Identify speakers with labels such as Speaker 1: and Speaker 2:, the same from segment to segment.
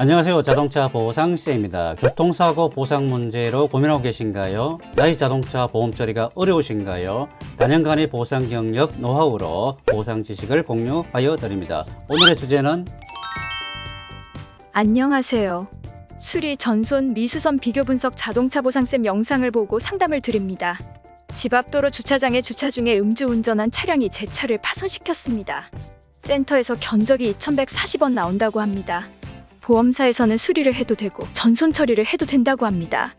Speaker 1: 안녕하세요. 자동차 보상시세입니다. 교통사고 보상 문제로 고민하고 계신가요? 나의 자동차 보험 처리가 어려우신가요? 다년간의 보상 경력, 노하우로 보상 지식을 공유하여 드립니다. 오늘의 주제는
Speaker 2: 안녕하세요. 수리 전손 미수선 비교 분석 자동차 보상셈 영상을 보고 상담을 드립니다. 집 앞 도로 주차장에 주차 중에 음주운전한 차량이 제 차를 파손시켰습니다. 센터에서 견적이 2140원 나온다고 합니다. 보험사에서는 수리를 해도 되고 전손 처리를 해도 된다고 합니다.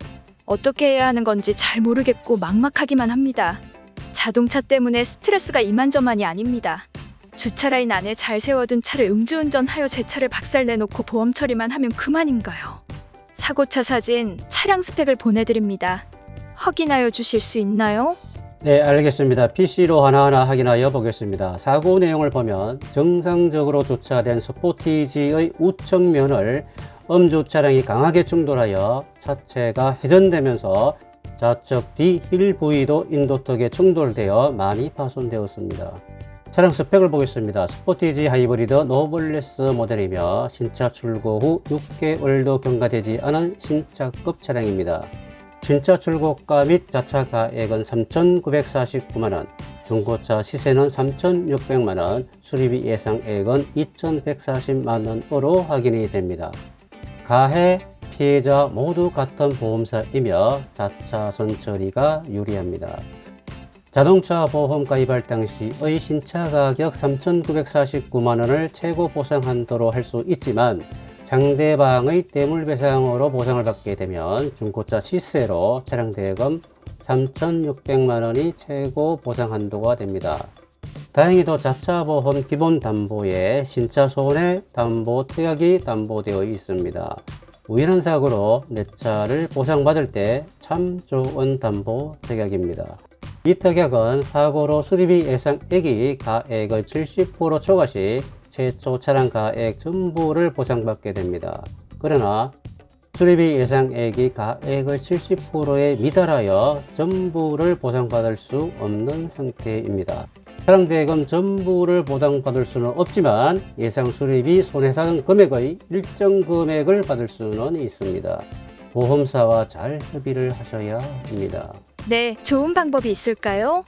Speaker 2: 어떻게 해야 하는 건지 잘 모르겠고 막막하기만 합니다. 자동차 때문에 스트레스가 이만저만이 아닙니다. 주차 라인 안에 잘 세워둔 차를 음주운전하여 제 차를 박살내놓고 보험 처리만 하면 그만인가요? 사고차 사진, 차량 스펙을 보내드립니다. 확인하여 주실 수 있나요?
Speaker 1: 네, 알겠습니다. PC로 하나하나 확인하여 보겠습니다. 사고 내용을 보면 정상적으로 주차된 스포티지의 우측면을 음주 차량이 강하게 충돌하여 차체가 회전되면서 좌측 뒤 힐 부위도 인도턱에 충돌되어 많이 파손되었습니다. 차량 스펙을 보겠습니다. 스포티지 하이브리드 노블레스 모델이며 신차 출고 후 6개월도 경과되지 않은 신차급 차량입니다. 신차 출고가 및 자차 가액은 3,949만원, 중고차 시세는 3,600만원, 수리비 예상액은 2,140만원으로 확인이 됩니다. 가해, 피해자 모두 같은 보험사이며 자차 선처리가 유리합니다. 자동차 보험 가입할 당시의 신차 가격 3,949만원을 최고 보상 한도로 할 수 있지만 상대방의 뇌물배상으로 보상을 받게 되면 중고차 시세로 차량 대금 3,600만원이 최고 보상 한도가 됩니다. 다행히도 자차 보험 기본 담보에 신차 손해담보 특약이 담보되어 있습니다. 우연한 사고로 내 차를 보상받을 때 참 좋은 담보 특약입니다. 이 특약은 사고로 수리비 예상액이 가액의 70% 초과 시 최초 차량 가액 전부를 보상받게 됩니다. 그러나 수리비 예상액이 가액의 70%에 미달하여 전부를 보상받을 수 없는 상태입니다. 차량 대금 전부를 보상받을 수는 없지만 예상 수리비 손해상 금액의 일정 금액을 받을 수는 있습니다. 보험사와 잘 협의를 하셔야 합니다.
Speaker 2: 네, 좋은 방법이 있을까요?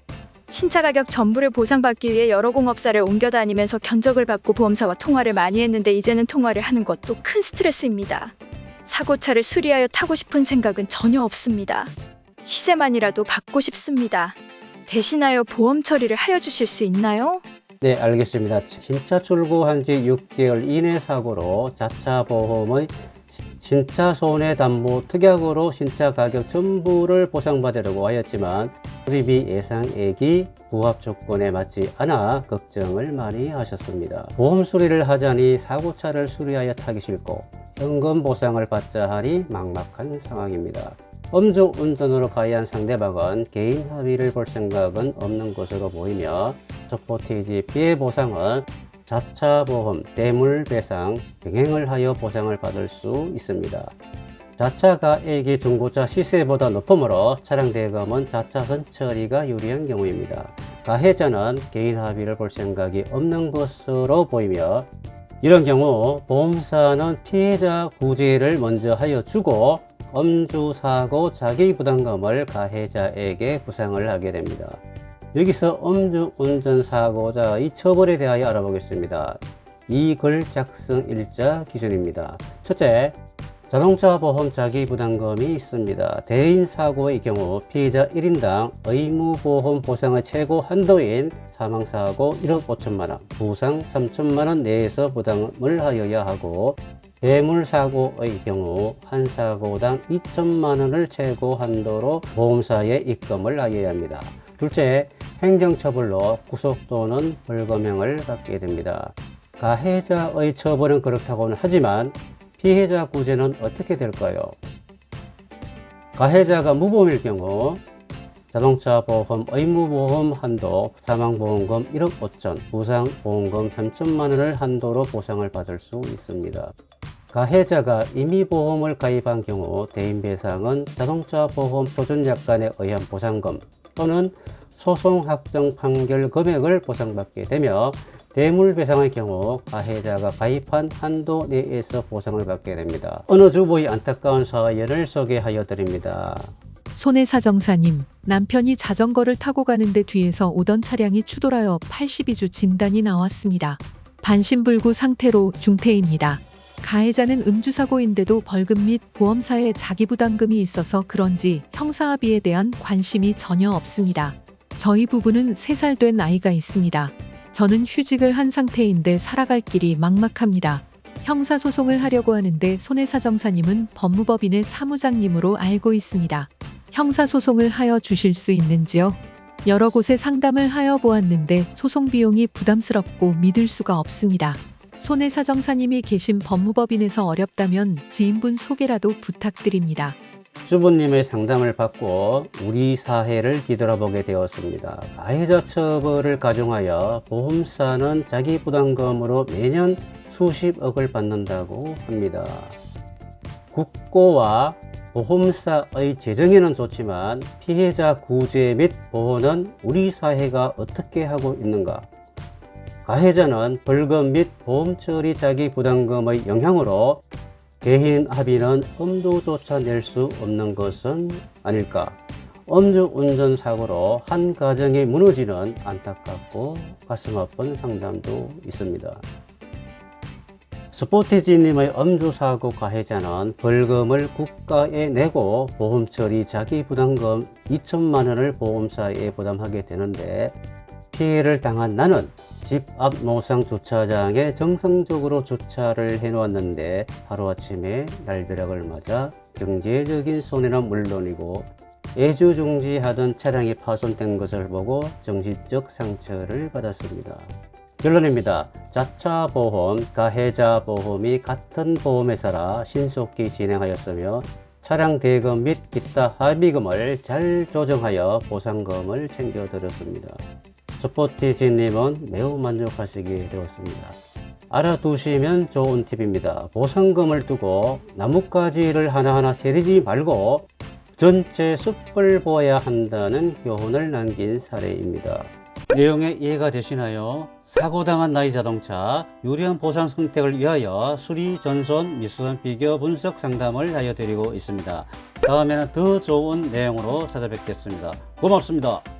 Speaker 2: 신차 가격 전부를 보상받기 위해 여러 공업사를 옮겨 다니면서 견적을 받고 보험사와 통화를 많이 했는데 이제는 통화를 하는 것도 큰 스트레스입니다. 사고차를 수리하여 타고 싶은 생각은 전혀 없습니다. 시세만이라도 받고 싶습니다. 대신하여 보험 처리를 하여 주실 수 있나요?
Speaker 1: 네, 알겠습니다. 신차 출고한 지 6개월 이내 사고로 자차 보험의 신차 손해담보 특약으로 신차 가격 전부를 보상받으려고 하였지만 수리비 예상액이 부합 조건에 맞지 않아 걱정을 많이 하셨습니다. 보험 수리를 하자니 사고차를 수리하여 타기 싫고 현금 보상을 받자 하니 막막한 상황입니다. 음주운전으로 가해한 상대방은 개인 합의를 볼 생각은 없는 것으로 보이며 스포티지 피해 보상은 자차 보험, 뇌물배상, 병행을 하여 보상을 받을 수 있습니다. 자차 가액이 중고차 시세보다 높으므로 차량 대금은 자차 선처리가 유리한 경우입니다. 가해자는 개인 합의를 볼 생각이 없는 것으로 보이며 이런 경우 보험사는 피해자 구제를 먼저 하여 주고 음주사고 자기부담금을 가해자에게 부상을 하게 됩니다. 여기서 음주운전 사고자의 처벌에 대하여 알아보겠습니다. 이 글 작성 일자 기준입니다. 첫째, 자동차 보험 자기부담금이 있습니다. 대인 사고의 경우 피해자 1인당 의무보험 보상의 최고 한도인 사망사고 1억 5천만원, 부상 3천만원 내에서 부담을 하여야 하고 뇌물사고의 경우 한 사고당 2천만원을 최고 한도로 보험사에 입금을 하여야 합니다. 둘째, 행정처벌로 구속 또는 벌금형을 받게 됩니다. 가해자의 처벌은 그렇다고는 하지만 피해자 구제는 어떻게 될까요? 가해자가 무보험일 경우 자동차 보험 의무보험 한도 사망보험금 1억 5천, 부상보험금 3천만원을 한도로 보상을 받을 수 있습니다. 가해자가 임의보험을 가입한 경우 대인배상은 자동차 보험 표준약관에 의한 보상금 또는 소송 확정 판결 금액을 보상받게 되며 대물배상의 경우 가해자가 가입한 한도 내에서 보상을 받게 됩니다. 어느 주부의 안타까운 사연을 소개하여 드립니다.
Speaker 3: 손해사정사님, 남편이 자전거를 타고 가는데 뒤에서 오던 차량이 추돌하여 82주 진단이 나왔습니다. 반신불구 상태로 중태입니다. 가해자는 음주사고인데도 벌금 및 보험사에 자기부담금이 있어서 그런지 형사합의에 대한 관심이 전혀 없습니다. 저희 부부는 3살 된 아이가 있습니다. 저는 휴직을 한 상태인데 살아갈 길이 막막합니다. 형사소송을 하려고 하는데 손해사정사님은 법무법인의 사무장님으로 알고 있습니다. 형사소송을 하여 주실 수 있는지요? 여러 곳에 상담을 하여 보았는데 소송 비용이 부담스럽고 믿을 수가 없습니다. 손해사정사님이 계신 법무법인에서 어렵다면 지인분 소개라도 부탁드립니다.
Speaker 1: 주부님의 상담을 받고 우리 사회를 뒤돌아보게 되었습니다. 가해자 처벌을 가중하여 보험사는 자기 부담금으로 매년 수십억을 받는다고 합니다. 국고와 보험사의 재정에는 좋지만 피해자 구제 및 보호는 우리 사회가 어떻게 하고 있는가? 가해자는 벌금 및 보험 처리 자기 부담금의 영향으로 개인 합의는 엄두조차 낼 수 없는 것은 아닐까? 음주운전 사고로 한 가정이 무너지는 안타깝고 가슴 아픈 상담도 있습니다. 스포티지님의 음주사고 가해자는 벌금을 국가에 내고 보험 처리 자기 부담금 2천만 원을 보험사에 부담하게 되는데 피해를 당한 나는 집 앞 노상 주차장에 정상적으로 주차를 해놓았는데 하루아침에 날벼락을 맞아 경제적인 손해는 물론이고 애주중지하던 차량이 파손된 것을 보고 정신적 상처를 받았습니다. 결론입니다. 자차 보험, 가해자 보험이 같은 보험회사라 신속히 진행하였으며 차량 대금 및 기타 합의금을 잘 조정하여 보상금을 챙겨드렸습니다. 스포티지님은 매우 만족하시게 되었습니다. 알아두시면 좋은 팁입니다. 보상금을 두고 나뭇가지를 하나하나 세리지 말고 전체 숲을 보아야 한다는 교훈을 남긴 사례입니다. 내용에 이해가 되시나요? 사고당한 나이 자동차 유리한 보상 선택을 위하여 수리, 전손, 미수선 비교 분석 상담을 하여 드리고 있습니다. 다음에는 더 좋은 내용으로 찾아뵙겠습니다. 고맙습니다.